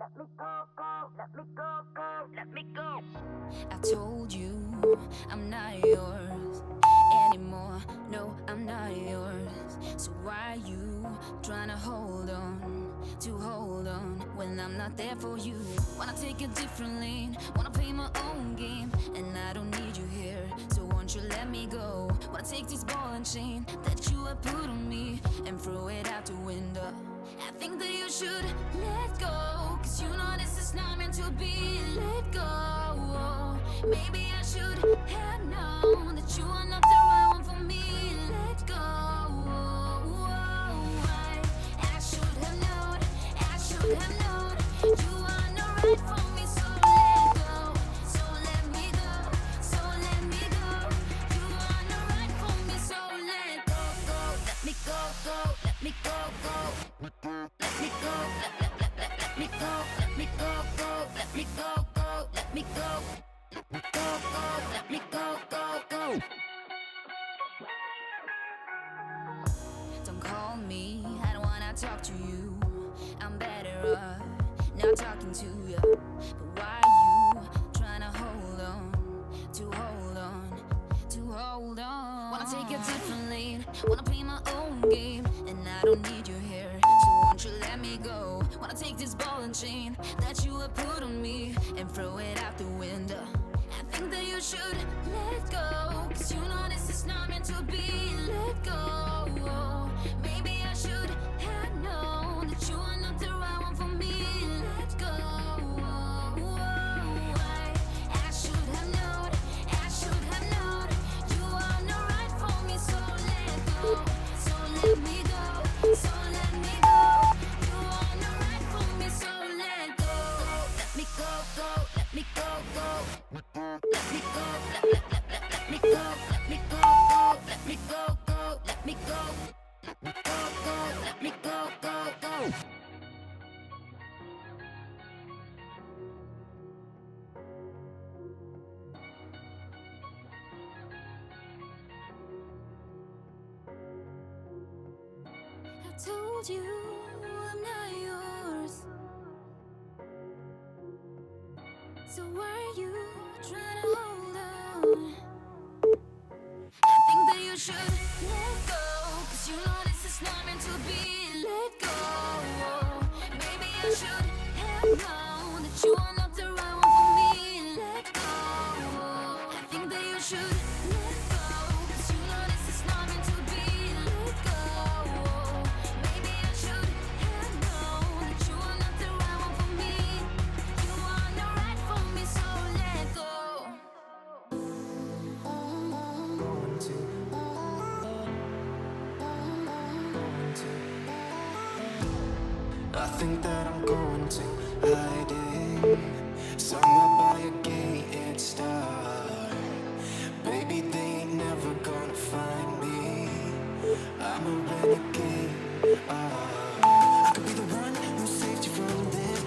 I told you I'm not yours anymore. No, I'm not yours. So why you trying to hold on when I'm not there for you? Wanna take a different lane, wanna play my own game, and I don't need you here. So won't you let me go? Wanna take this ball and chain that you have put on me and throw it out the window. I think that you should let go, 'cause you know this is not meant to be. Let go. Maybe I should have known that you are not the right one for me. Let go. I should have known, I should have known you are not right for me. So let go, so let me go, so let me go. You are not right for me. So let go, let me go, let me go, let me go, let me go, let me go, let me go, let me go, let me go. Don't call me, I don't wanna talk to you. I'm better off not talking to you. But why you trying to hold on, to hold on, to hold on? Wanna take a different lane, wanna play my own game, and I don't need you here. So won't you let me go? Wanna take this ball and chain that you have put on me and throw it out the window. I think that you should let go, 'cause you know this is not meant to be. Let go. Maybe I should have known that you are not the right one for me. Let go. I should have known, I should have known you are not right for me. So let go, so let me go, so let me go. You are not right for me. So let go, let me go, let me go, let me go, let me go, let me go, let me go, let me go, let me go. I told you I'm not yours. So why are you trying to hold on? I think that you should let go, 'cause you know this is not meant to be. Let go. Maybe I should have known that you are not the right one for me. Let go. I think that you should let go, 'cause you know this is not meant to be. Let go. Maybe I should have known that you are not the right one for me. You are not right for me, so let go. I think that I'm going to hiding somewhere by a gated star. Baby, they ain't never gonna find me. I'm a renegade. I could be the one who saved you from this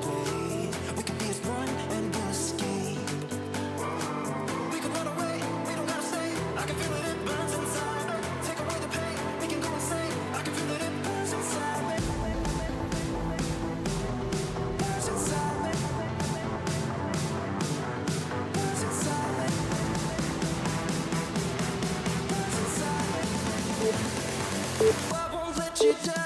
play. We could be as one and we'll escape. We could run away, we don't gotta stay. I can feel it, it burns inside. Take away the pain, we can go insane. I can feel it, it burns inside me. Burns inside me. Burns inside me. Burns inside me. I won't let you down.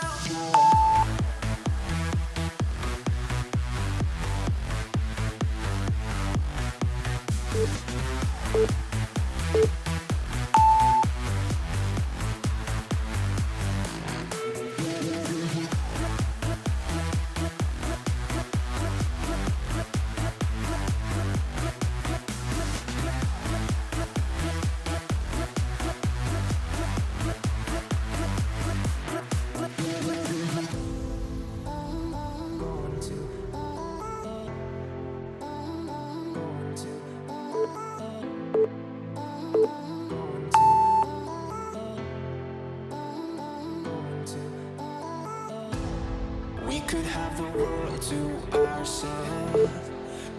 We could have the world to ourselves,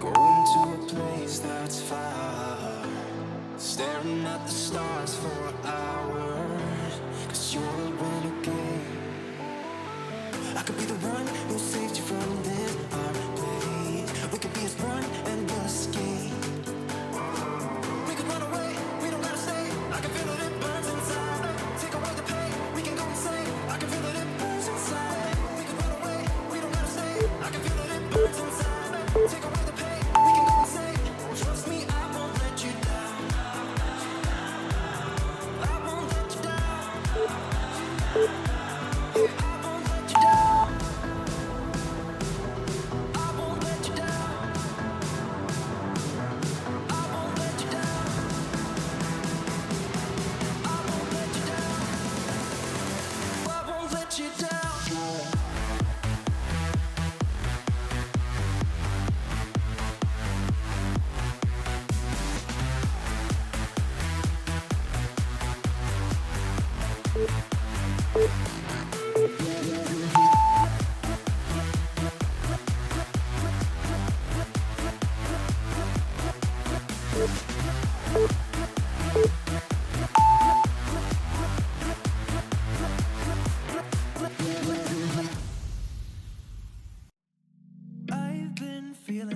going to a place that's far, staring at the stars for hours, 'cause you're a renegade. I could be the one who saved you from this heart.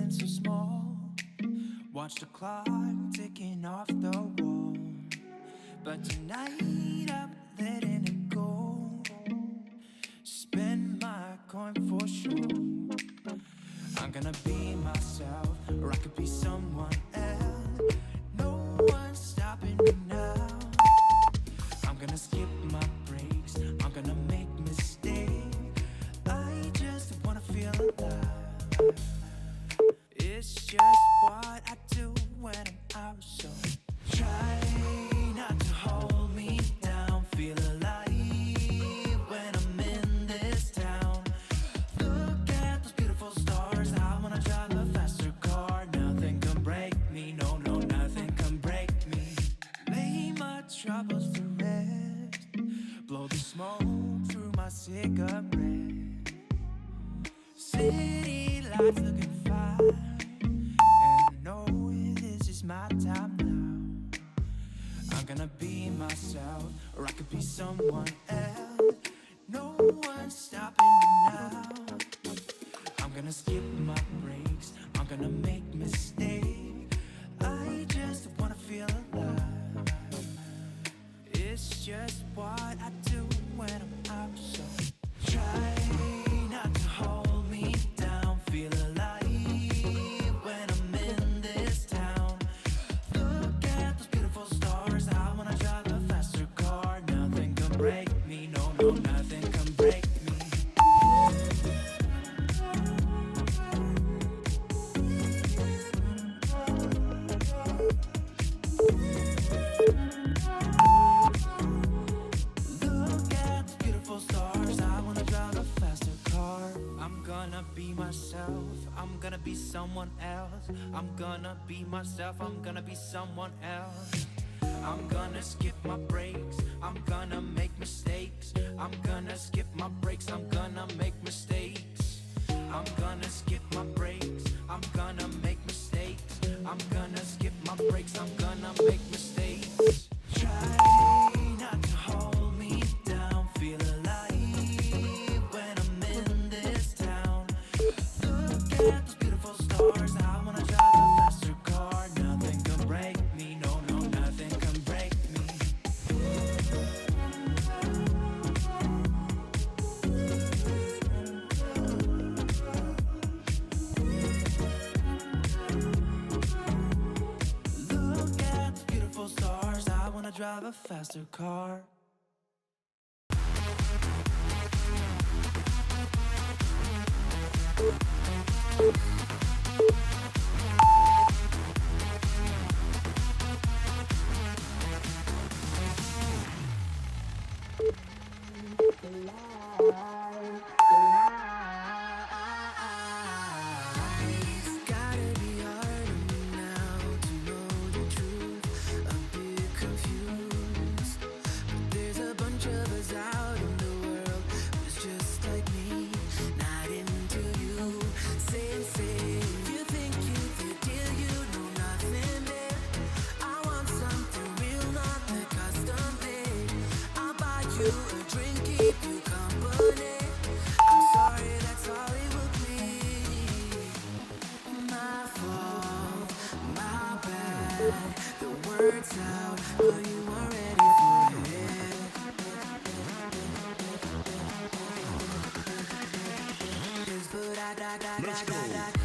feeling so small. Watch the clock ticking off the wall. But tonight I'm letting it go. Spend my coin for sure. I'm gonna be myself, or I could be someone else. No one's stopping me now. I'm gonna skip my breaks, I'm gonna make mistakes. I just wanna feel alive. It's just what I do when I'm out, so try not to hold me down. Feel alive when I'm in this town. Look at those beautiful stars. I wanna drive a faster car. Nothing can break me, no, no, nothing can break me. Lay my troubles to rest. Blow the smoke through my cigarette. City lights looking fine, and I know this is my time now. I'm gonna be myself, or I could be someone else. No one's stopping me now. I'm gonna skip my breaks, I'm gonna make mistakes. I just wanna feel alive. It's just what I do when I'm out, so try not to hold me down. Feel alive when I'm in this town. Look at those beautiful stars. I wanna drive a faster car. Nothing can break me, no, no, nothing can break me. Look at the beautiful stars. I wanna drive a faster car. I'm gonna be myself. I'm gonna be someone else. I'm gonna be myself. I'm gonna be someone else. I'm gonna skip my breaks. I'm gonna make mistakes. I'm gonna skip my breaks. I'm gonna make mistakes. I'm gonna skip my breaks. I'm gonna make mistakes. I'm gonna skip my breaks. I'm gonna make mistakes. Try not to hold me down. Feel alive when I'm in this town. Look at those beautiful stars. I wanna drive a faster car. Nothing can break me. No, no, nothing can break me. Look at the beautiful stars. I wanna drive a faster car. It's gotta be hard now to know the truth. A bit confused, but there's a bunch of us out in the world who's just like me, not into you. Same, you think you the deal, you know nothing there. I want something real, not the custom made. I'll buy you a drink, keep you company. I'm sorry, that's all it will be. My fault, my bad. The words out, but you weren't ready for it. Just put da.